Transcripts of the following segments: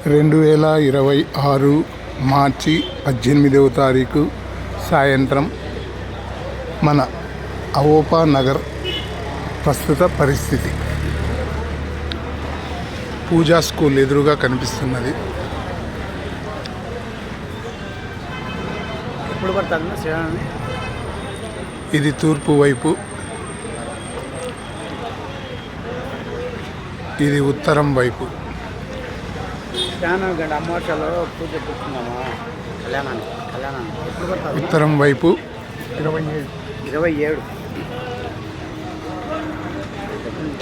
2026 మార్చి 18వ తారీఖు సాయంత్రం మన అవోపా నగర్ ప్రస్తుత పరిస్థితి. పూజా స్కూల్ ఎదురుగా కనిపిస్తున్నది. ఇది తూర్పు వైపు, ఇది ఉత్తరం వైపు. ఉత్తరం వైపు 27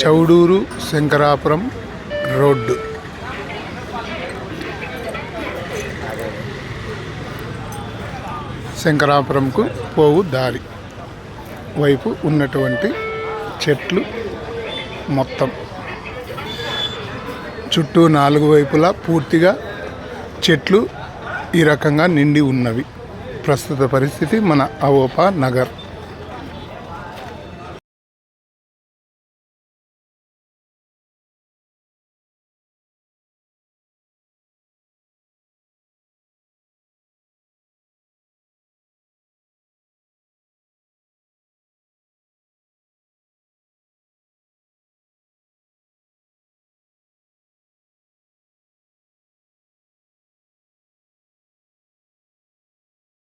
చౌడూరు శంకరాపురం రోడ్డు. శంకరాపురంకు పోవు దారి వైపు ఉన్నటువంటి చెట్లు మొత్తం చుట్టూ 4 వైపులా పూర్తిగా చెట్లు ఈ రకంగా నిండి ఉన్నవి. ప్రస్తుత పరిస్థితి మన అవోపా నగర్.